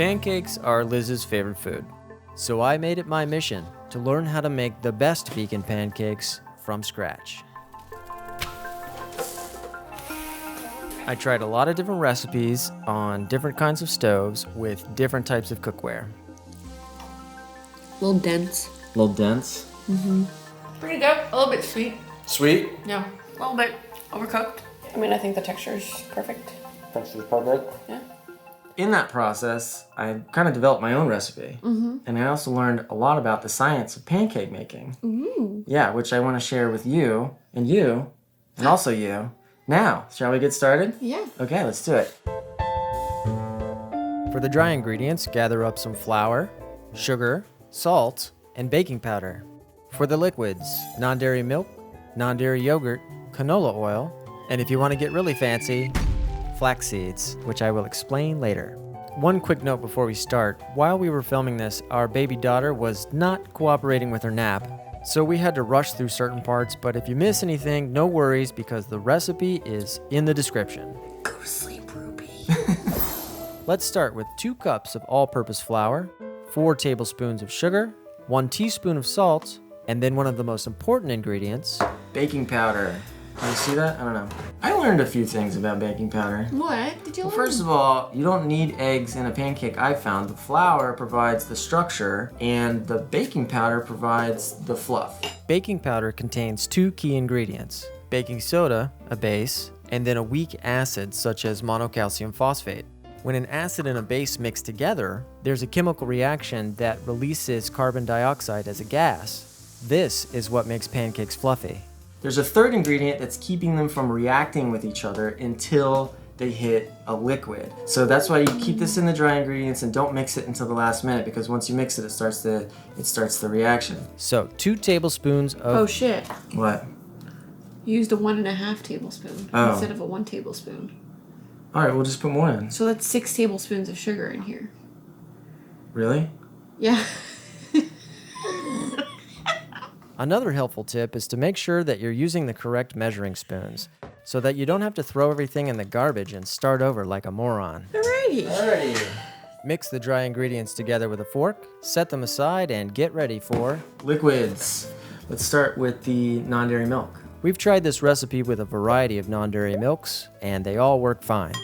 Pancakes are Liz's favorite food, so I made it my mission to learn how to make the best vegan pancakes from scratch. I tried a lot of different recipes on different kinds of stoves with different types of cookware. A little dense. A little dense? Mm-hmm. Pretty good. A little bit sweet. Sweet? Yeah. A little bit overcooked. I mean, I think the texture is perfect. Texture's perfect? Yeah. In that process, I kind of developed my own recipe. Mm-hmm. And I also learned a lot about the science of pancake making. Ooh. Yeah, which I want to share with you, and also you. Now, shall we get started? Yeah. Okay, let's do it. For the dry ingredients, gather up some flour, sugar, salt, and baking powder. For the liquids, non-dairy milk, non-dairy yogurt, canola oil, and if you want to get really fancy, flax seeds, which I will explain later. One quick note before we start. While we were filming this, our baby daughter was not cooperating with her nap, so we had to rush through certain parts, but if you miss anything, no worries because the recipe is in the description. Go to sleep, Ruby. Let's start with 2 cups of all-purpose flour, 4 tablespoons of sugar, 1 teaspoon of salt, and then one of the most important ingredients, Baking powder. Can you see that? I don't know. I learned a few things about baking powder. What did you learn? First of all, you don't need eggs in a pancake, I found. The flour provides the structure, and the baking powder provides the fluff. Baking powder contains 2 key ingredients, baking soda, a base, and then a weak acid such as monocalcium phosphate. When an acid and a base mix together, there's a chemical reaction that releases carbon dioxide as a gas. This is what makes pancakes fluffy. There's a third ingredient that's keeping them from reacting with each other until they hit a liquid. So that's why you keep this in the dry ingredients and don't mix it until the last minute, because once you mix it, it starts the reaction. So 2 tablespoons of... Oh shit. What? You used a 1.5 tablespoon instead of a 1 tablespoon. All right, we'll just put more in. So that's 6 tablespoons of sugar in here. Really? Yeah. Another helpful tip is to make sure that you're using the correct measuring spoons so that you don't have to throw everything in the garbage and start over like a moron. Alrighty. Mix the dry ingredients together with a fork, set them aside, and get ready for... Liquids. Let's start with the non-dairy milk. We've tried this recipe with a variety of non-dairy milks, and they all work fine.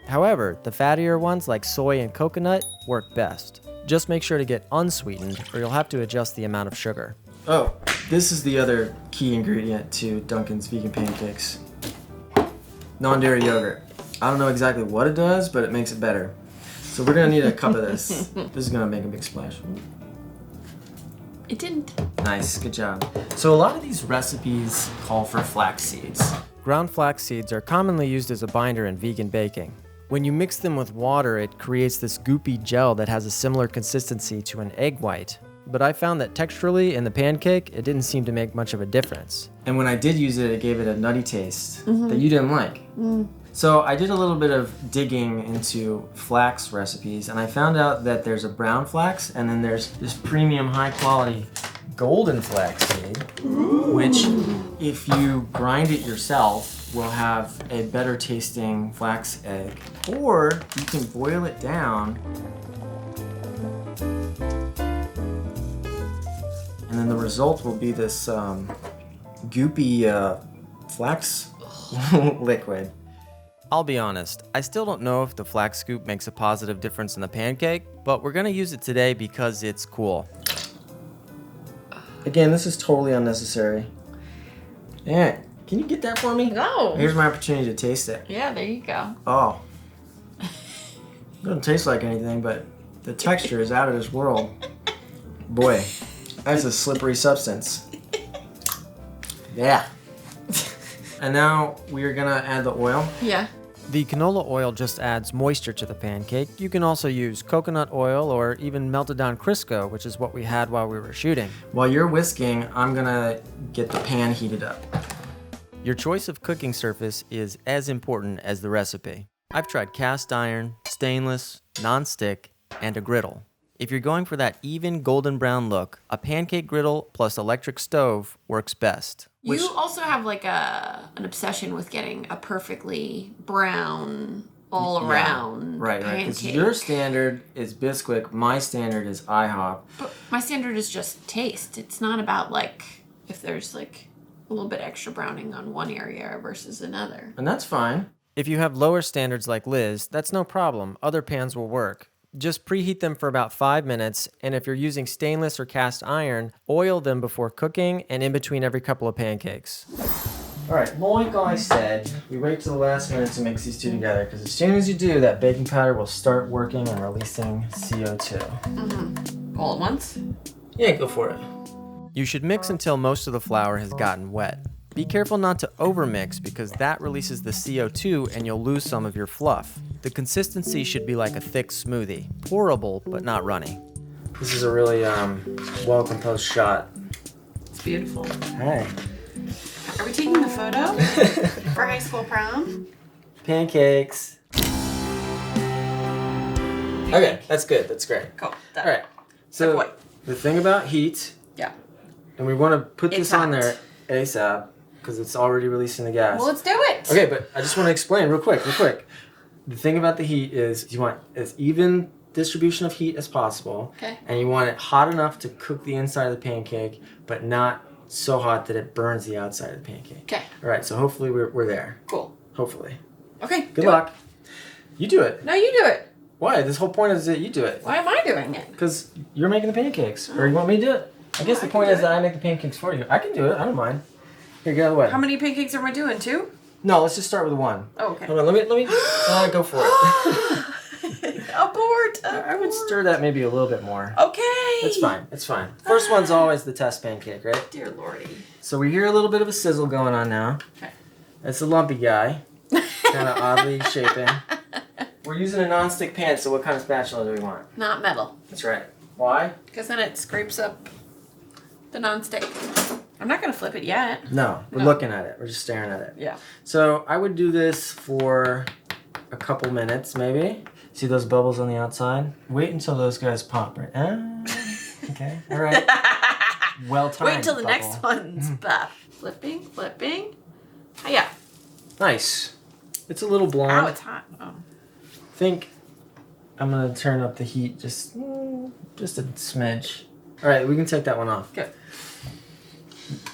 However, the fattier ones like soy and coconut work best. Just make sure to get unsweetened or you'll have to adjust the amount of sugar. Oh, this is the other key ingredient to Dunkin's vegan pancakes. Non-dairy yogurt. I don't know exactly what it does, but it makes it better. So we're gonna need a cup of this. This is gonna make a big splash. It didn't. Nice, good job. So a lot of these recipes call for flax seeds. Ground flax seeds are commonly used as a binder in vegan baking. When you mix them with water, it creates this goopy gel that has a similar consistency to an egg white. But I found that texturally in the pancake, it didn't seem to make much of a difference. And when I did use it, it gave it a nutty taste that you didn't like. So I did a little bit of digging into flax recipes, and I found out that there's a brown flax, and then there's this premium high quality golden flax seed, which if you grind it yourself will have a better tasting flax egg, or you can boil it down and then the result will be this goopy flax liquid. I'll be honest, I still don't know if the flax scoop makes a positive difference in the pancake, but we're gonna use it today because it's cool. Again, this is totally unnecessary. Yeah, can you get that for me? No. Here's my opportunity to taste it. Yeah, there you go. Oh. It doesn't taste like anything, but the texture is out of this world. Boy, that's a slippery substance. Yeah. And now we're gonna add the oil. Yeah. The canola oil just adds moisture to the pancake. You can also use coconut oil or even melted down Crisco, which is what we had while we were shooting. While you're whisking, I'm gonna get the pan heated up. Your choice of cooking surface is as important as the recipe. I've tried cast iron, stainless, non-stick, and a griddle. If you're going for that even golden brown look, a pancake griddle plus electric stove works best. You also have like an obsession with getting a perfectly brown all around Right, because pancake. your standard is Bisquick, my standard is IHOP. But my standard is just taste. It's not about like if there's like a little bit extra browning on one area versus another. And that's fine. If you have lower standards like Liz, that's no problem. Other pans will work. Just preheat them for about 5 minutes, and if you're using stainless or cast iron, oil them before cooking and in between every couple of pancakes. All right, like I said, we wait till the last minute to mix these two together because as soon as you do, that baking powder will start working and releasing CO2. Mm-hmm. All at once? Yeah, go for it. You should mix until most of the flour has gotten wet. Be careful not to overmix because that releases the CO2 and you'll lose some of your fluff. The consistency should be like a thick smoothie, pourable but not runny. This is a really well-composed shot. It's beautiful. Hey. Are we taking the photo for high school prom? Pancakes. Okay, that's good. That's great. Cool. All right. So the thing about heat, Yeah. and we want to put It's this on hot. there ASAP because it's already releasing the gas. Well, let's do it. Okay, but I just want to explain real quick. The thing about the heat is you want as even distribution of heat as possible. Okay. And you want it hot enough to cook the inside of the pancake, but not so hot that it burns the outside of the pancake. Okay. All right, so hopefully we're there. Cool. Hopefully. Okay. Good luck. You do it. No, you do it. Why? This whole point is that you do it. Why am I doing it? Because you're making the pancakes. Or you want me to do it? I guess the point is that I make the pancakes for you. I can do it. I don't mind. Here, get out of the way. How many pancakes am I doing? 2? No, let's just start with one. Oh, okay. Hold on, let me go for it. Abort. I would stir that maybe a little bit more. Okay. It's fine. It's fine. First one's always the test pancake, right? Dear Lordy. So we hear a little bit of a sizzle going on now. Okay. It's a lumpy guy. Kind of oddly shaping. We're using a non-stick pan, so what kind of spatula do we want? Not metal. That's right. Why? Because then it scrapes up the nonstick. I'm not going to flip it yet. No, we're looking at it. We're just staring at it. Yeah. So I would do this for a couple minutes, maybe. See those bubbles on the outside? Wait until those guys pop, right? Okay. All right. Well timed. Wait until the bubble. next one's pop. Flipping. Oh, yeah. Nice. It's a little blonde. Ow, it's hot. Oh. Think I'm gonna turn up the heat just a smidge. All right, we can take that one off. Good.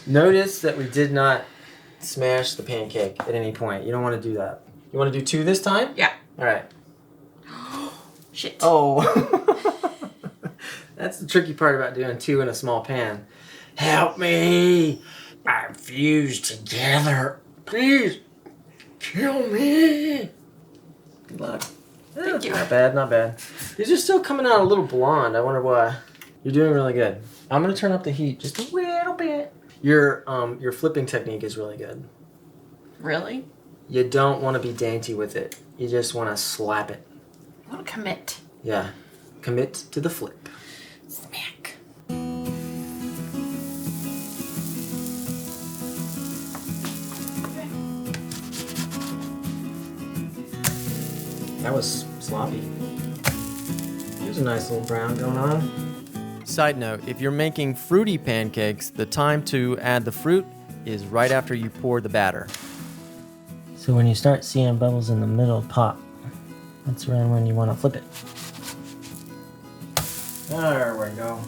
Notice that we did not smash the pancake at any point. You don't want to do that. You want to do 2 this time? Yeah. All right. Shit. Oh. That's the tricky part about doing 2 in a small pan. Help me! I'm fused together. Please, kill me. Good luck. Thank you. Not bad, not bad. These are still coming out a little blonde. I wonder why. You're doing really good. I'm gonna turn up the heat just a little bit. Your flipping technique is really good. Really? You don't want to be dainty with it. You just want to slap it. I want to commit. Yeah. Commit to the flip. Smack. That was sloppy. There's a nice little brown going on. Side note, if you're making fruity pancakes, the time to add the fruit is right after you pour the batter. So when you start seeing bubbles in the middle pop, that's around when you want to flip it. There we go.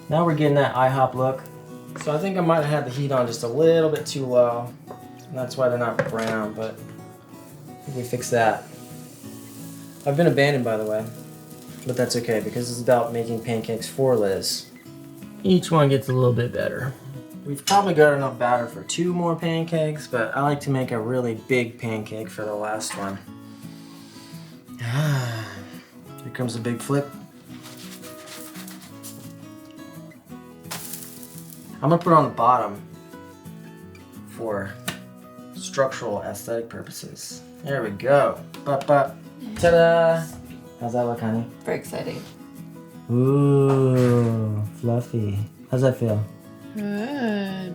Now we're getting that IHOP look. So I think I might have had the heat on just a little bit too low. And that's why they're not brown, but I think we fixed that. I've been abandoned, by the way. But that's okay, because it's about making pancakes for Liz. Each one gets a little bit better. We've probably got enough batter for 2 more pancakes, but I like to make a really big pancake for the last one. Here comes a big flip. I'm gonna put it on the bottom for structural aesthetic purposes. There we go. Ta-da! How's that look, honey? Very exciting. Ooh, fluffy. How's that feel? Good.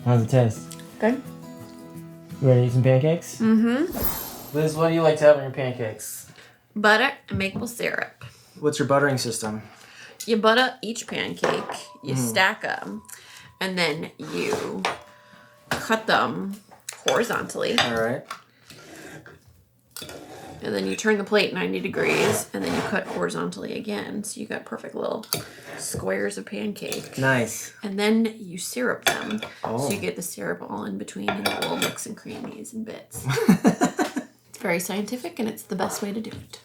How's it taste? Good. You ready to eat some pancakes? Mm-hmm. Liz, what do you like to have in your pancakes? Butter and maple syrup. What's your buttering system? You butter each pancake, you stack them, and then you cut them horizontally. All right. And then you turn the plate 90 degrees, and then you cut horizontally again. So you got perfect little squares of pancake. Nice. And then you syrup them. Oh. So you get the syrup all in between, and the little mix and creamies and bits. It's very scientific, and it's the best way to do it.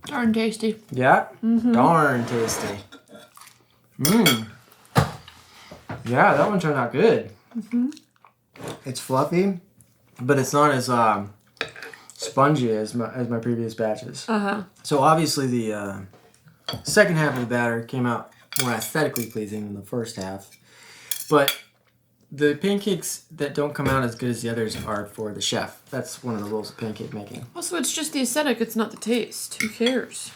Darn tasty. Yeah? Darn tasty. Mmm. Yeah, that one turned out good. It's fluffy, but it's not as spongy as my previous batches. So obviously the second half of the batter came out more aesthetically pleasing than the first half. But the pancakes that don't come out as good as the others are for the chef. That's one of the rules of pancake making. Also, it's just the aesthetic, it's not the taste. Who cares?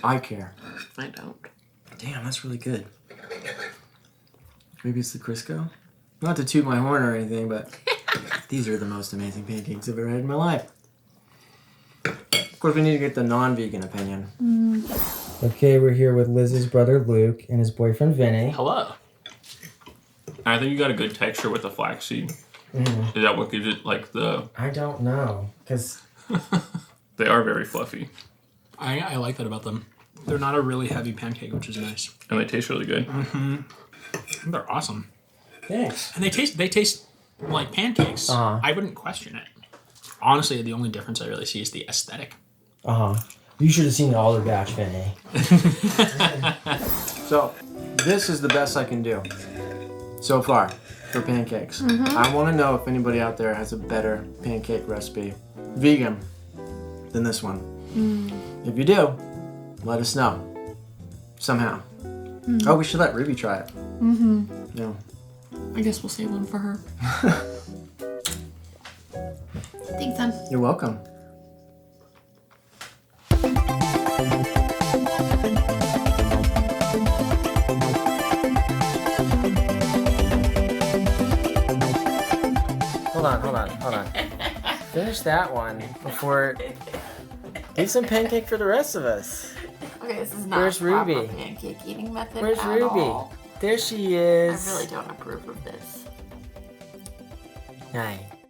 I care. I don't. Damn, that's really good. Maybe it's the Crisco? Not to toot my horn or anything, but these are the most amazing pancakes I've ever had in my life. Of course, we need to get the non-vegan opinion. Okay, we're here with Liz's brother Luke and his boyfriend Vinny. Hello. I think you got a good texture with the flaxseed. Is that what gives it like the... I don't know, because... They are very fluffy. I like that about them. They're not a really heavy pancake, which is nice. And they taste really good. They're awesome. Thanks. And they taste like pancakes. I wouldn't question it. Honestly, the only difference I really see is the aesthetic. You should have seen the other batch, Vinny. So, this is the best I can do so far for pancakes. I want to know if anybody out there has a better pancake recipe, vegan, than this one. If you do, let us know. Somehow. Oh, we should let Ruby try it. Yeah. I guess we'll save one for her. Thanks, son. You're welcome. Hold on. Finish that one before... Leave some pancake for the rest of us. Okay, this is not Where's a proper Ruby? pancake eating method Where's at Ruby? all. There she is. I really don't approve of this. Hi.